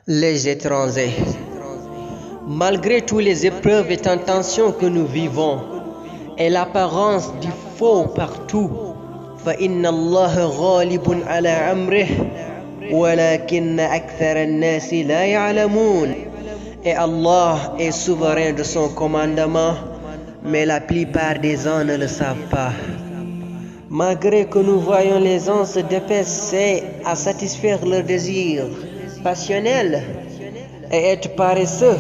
Les étrangers. Malgré toutes les épreuves et tentations que nous vivons et l'apparence du faux partout, فإن الله غالب على أمره ولكن أكثر الناس لا يعلمون. Et Allah est souverain de son commandement, mais la plupart des gens ne le savent pas. Malgré que nous voyons les gens se dépêcher à satisfaire leurs désirs passionnels et être paresseux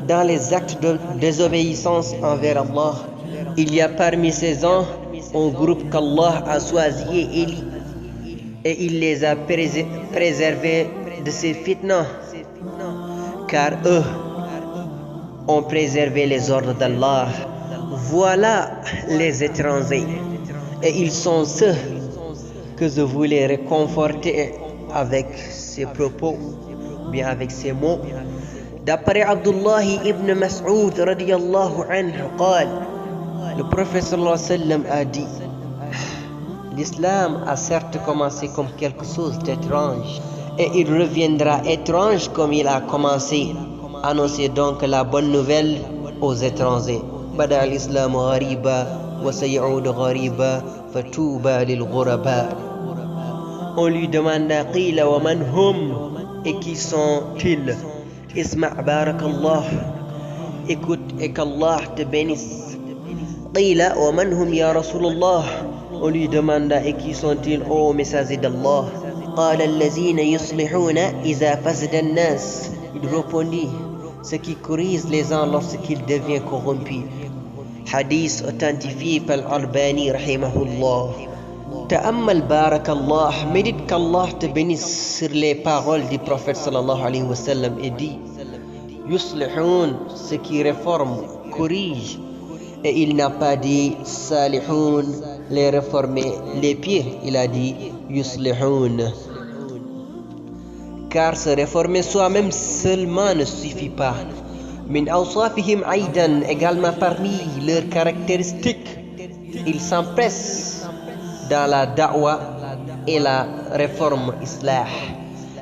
dans les actes de désobéissance envers Allah, il y a parmi ces gens un groupe qu'Allah a choisi et élu, et il les a préservés de ces fitnas, car eux ont préservé les ordres d'Allah. Voilà les étrangers, et ils sont ceux que je voulais réconforter avec ces propos, bien avec ces mots. D'après Abdullah ibn Mas'ud radiyallahu anhu, le prophète sallallahu alayhi wa sallam a dit: l'islam a certes commencé comme quelque chose d'étrange, et il reviendra étrange comme il a commencé. Annoncez donc la bonne nouvelle aux étrangers. Bada al-islam ghariba wa say'ud ghariba fatouba lil ghuraba. On lui demanda: qila wa man hum, et qui sont-ils? Isma' barakallah, écoute et qu'Allah te bénisse. Qila wa man hum ya Rasulullah, on lui demanda: et qui sont-ils, ô messager d'Allah? Qala allazina yuslihuna iza fasada an-nas, il répondit: ceux qui corrigent les gens lorsqu'ils deviennent corrompus. Hadith authentifié par Al-Albani rahimahullah. Ta'ammal barakallah, médite qu'Allah te bénisse sur les paroles du prophète sallallahu alayhi wa sallam et dit: yuslihun, ceux qui réforment, corrigent. Et il n'a pas dit salihun, les réformer les pieds, il a dit yuslihun. Car se réformer soi-même seulement ne suffit pas. Min awsafihim aidan, également parmi leurs caractéristiques, ils s'empressent dans la da'wa et la réforme islah.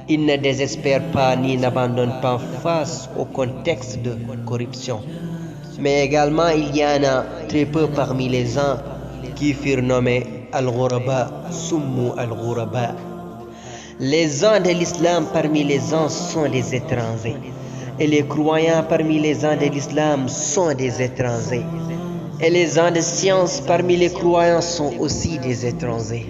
Ils ne désespèrent pas ni n'abandonnent pas face au contexte de corruption. Mais également il y en a très peu parmi les gens qui furent nommés al-ghuraba, summu al-ghuraba. Les gens de l'islam parmi les gens sont des étrangers, et les croyants parmi les gens de l'islam sont des étrangers, et les gens de science parmi les croyants sont aussi des étrangers.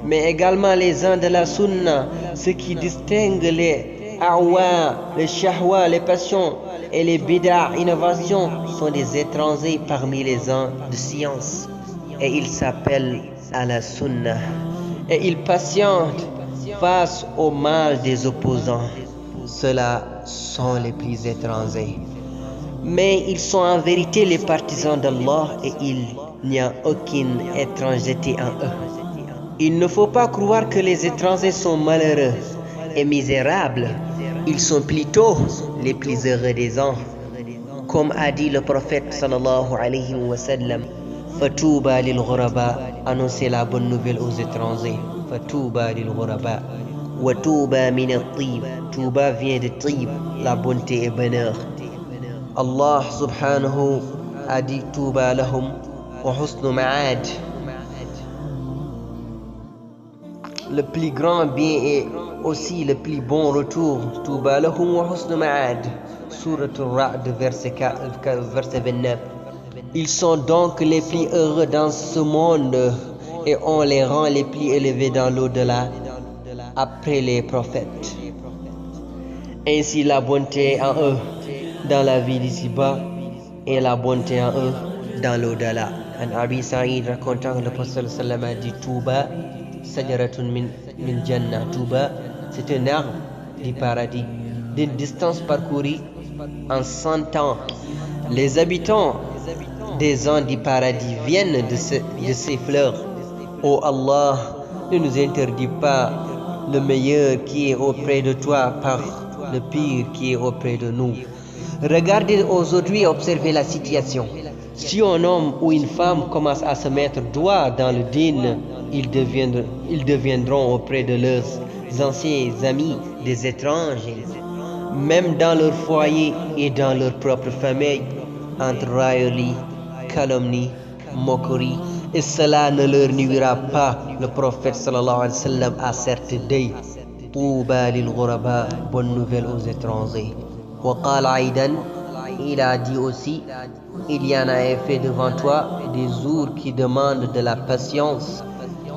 Mais également les gens de la sunna, ceux qui distinguent les awa, les shahwa, les passions, et les bid'a, innovations, sont des étrangers parmi les gens de science, et ils s'appellent à la sunna, et ils patientent face au mal des opposants. Ceux-là sont les plus étrangers. Mais ils sont en vérité les partisans d'Allah, et il n'y a aucune étrangeté en eux. Il ne faut pas croire que les étrangers sont malheureux et misérables. Ils sont plutôt les plus heureux des gens. Comme a dit le prophète sallallahu alayhi wa sallam: Fatouba lil ghuraba, annoncez la bonne nouvelle aux étrangers. Fatouba lil ghuraba. Wa touba min at-tib, touba vient de tib, la bonté et bonheur. Allah subhanahu a dit: touba lahum wa husnu ma'ad. Le plus grand bien est aussi le plus bon retour. Touba lahum wa husnu ma'ad. Surat al-Ra'd, verset 29. Ils sont donc les plus heureux dans ce monde, et on les rend les plus élevés dans l'au-delà après les prophètes. Ainsi la bonté en eux dans la vie d'ici-bas, et la bonté en eux dans l'au-delà. An Abi Sa'id racontant que le prophète sallallahu alayhi wa sallam a dit: Touba sajaratun min jannah. Touba, c'est un arbre du paradis, d'une distance parcourue en 100 ans. Les habitants des gens du paradis viennent de ces fleurs. Oh Allah, ne nous interdis pas le meilleur qui est auprès de toi par le pire qui est auprès de nous. Regardez aujourd'hui, observez la situation. Si un homme ou une femme commence à se mettre droit dans le dîn, ils deviendront auprès de leurs anciens amis des étrangers. même dans leur foyer et dans leur propre famille, entre raillerie, calomnie, moquerie, et cela ne leur nuira pas. Le prophète sallallahu alayhi wa sallam a certes dit: Touba lil ghuraba, bonne nouvelle aux étrangers. Wa qala aidan, il a dit aussi: il y en a effet devant toi des jours qui demandent de la patience.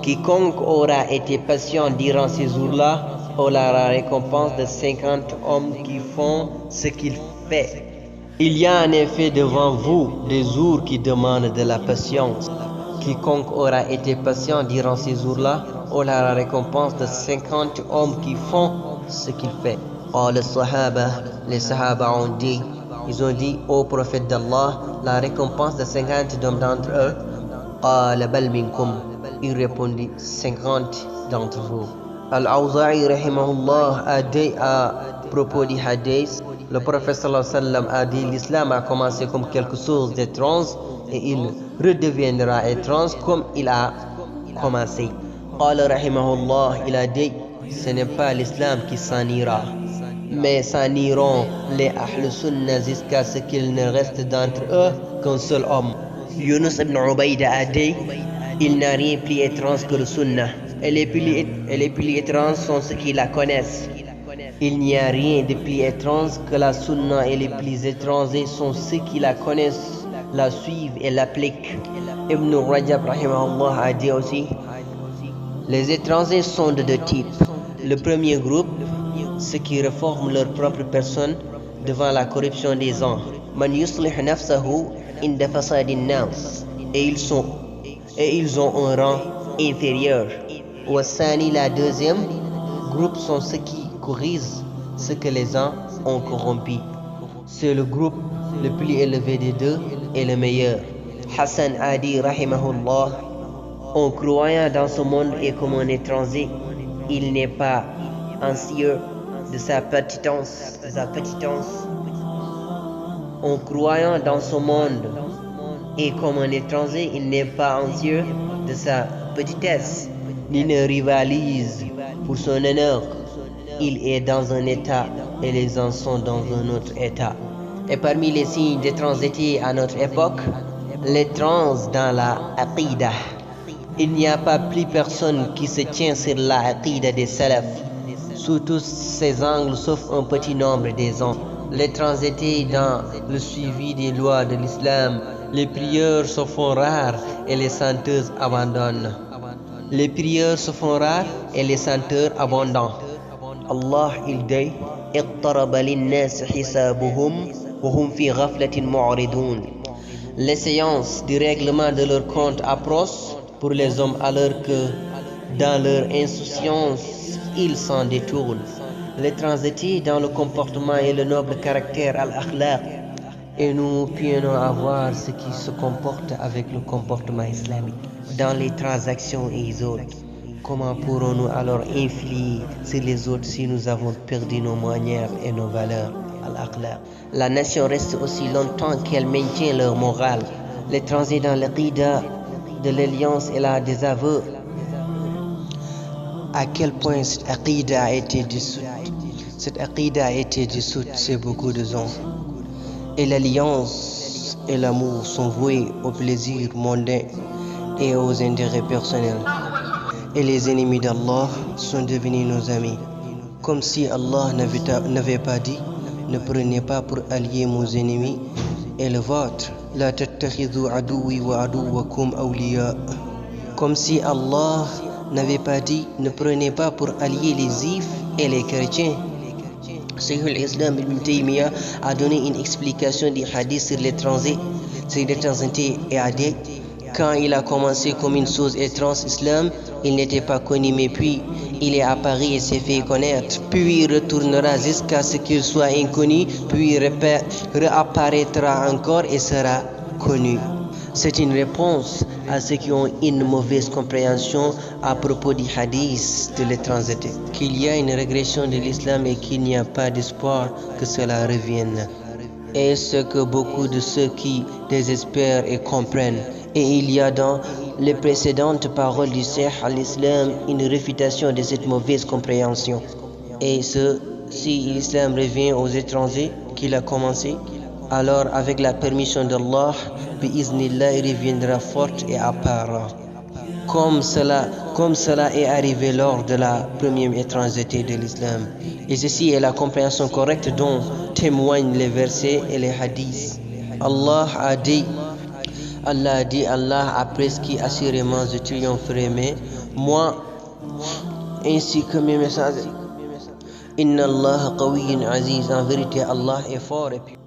Quiconque aura été patient durant ces jours-là aura la récompense de 50 hommes qui font ce qu'il fait. Il y a en effet devant vous des jours qui demandent de la patience. Quiconque aura été patient durant ces jours-là aura la récompense de 50 hommes qui font ce qu'il fait. Oh, les Sahaba ont dit, ils ont dit au prophète d'Allah, la récompense de 50 hommes d'entre eux. Qala bal minkum, il répondit 50 d'entre vous. Al-Awza'i rahimahullah a dit à propos du hadith, le prophète sallallahu alayhi wa sallam a dit: l'islam a commencé comme quelque chose d'étrange et il redeviendra étrange comme il a commencé. Qala rahimahullah, il a dit: ce n'est pas l'islam qui s'en ira, mais s'en iront les Ahl Sunnah jusqu'à ce qu'il ne reste d'entre eux qu'un seul homme. Yunus ibn Ubayda a dit: il n'y a rien plus étrange que le Sunnah, et les plus étranges sont ceux qui la connaissent. Il n'y a rien de plus étrange que la Sunnah, et les plus étrangers sont ceux qui la connaissent, la suivent et l'appliquent. Ibn Rajab rahimahullah a dit aussi: les étrangers sont de deux types. Le premier groupe, ceux qui réforment leur propre personne devant la corruption des gens. Man yuslih nafsahu inda fasadin nas. Et ils ont un rang inférieur. Wassani, la deuxième groupe, sont ceux qui corrigent ce que les gens ont corrompu. C'est le groupe le plus élevé des deux et le meilleur. Hassan a dit rahimahullah: en croyant dans ce monde et comme un étranger, il n'est pas anxieux de sa petitance. En croyant dans ce monde et comme un étranger, il n'est pas anxieux de sa petitesse, ni ne rivalise pour son honneur. Il est dans un état et les gens sont dans un autre état. Et parmi les signes d'étrangeté à notre époque, l'étrange dans la aqidah. Il n'y a pas plus personne qui se tient sur la aqidah des salafs, sous tous ses angles sauf un petit nombre des gens. L'étrangeté dans le suivi des lois de l'islam. Les prières se font rares et les chanteuses abandonnent. Les prières se font rares et les chanteurs abondants. Allah il dit: iqtaraba lin-nas hisabuhum wa hum fi ghaflatin mu'ridun. L'échéance du règlement de leur compte approche pour les hommes alors que dans leur insouciance ils s'en détournent. L'étrangeté dans le comportement et le noble caractère al-akhlaq. Et nous peinons à voir ce qui se comporte avec le comportement islamique dans les transactions et les autres. Comment pourrons-nous alors influer sur les autres si nous avons perdu nos manières et nos valeurs? Al-akhlaq. La nation reste aussi longtemps qu'elle maintient leur morale. L'étranger dans l'aqida de l'alliance et la désaveu. À quel point cette aqida a été dissoute? Cette aqida a été dissoute, c'est beaucoup de gens. Et l'alliance et l'amour sont voués au plaisir mondain et aux intérêts personnels. Et les ennemis d'Allah sont devenus nos amis. Comme si Allah n'avait pas dit: ne prenez pas pour alliés mes ennemis et le vôtre. La tattakhidhu aduwi wa aduwakum awliya. Comme si Allah n'avait pas dit: ne prenez pas pour alliés les juifs et les chrétiens. Cheikh al-Islam Ibn Taymiyyah a donné une explication du hadith sur l'étranger, et a dit: quand il a commencé comme une chose étrange, l'islam, il n'était pas connu, mais puis il est apparu et s'est fait connaître. Puis il retournera jusqu'à ce qu'il soit inconnu, puis réapparaîtra encore et sera connu. C'est une réponse à ceux qui ont une mauvaise compréhension à propos du hadith de l'étrangeté, qu'il y a une régression de l'islam et qu'il n'y a pas d'espoir que cela revienne. Et ce que beaucoup de ceux qui désespèrent et comprennent. Et il y a dans les précédentes paroles du Cheikh al-Islam une réfutation de cette mauvaise compréhension. Et ce si l'islam revient aux étrangers qu'il a commencé, alors avec la permission d'Allah, bi'iznillah, il reviendra forte et apparent. Comme cela est arrivé lors de la première étrangeté de l'islam. Et ceci est la compréhension correcte dont témoignent les versets et les hadiths. Allah a dit, Allah a prescrit assurément je triompherai, mais moi ainsi que mes messagers. Inna Allah qawiyyun aziz, en vérité Allah est fort et puissant.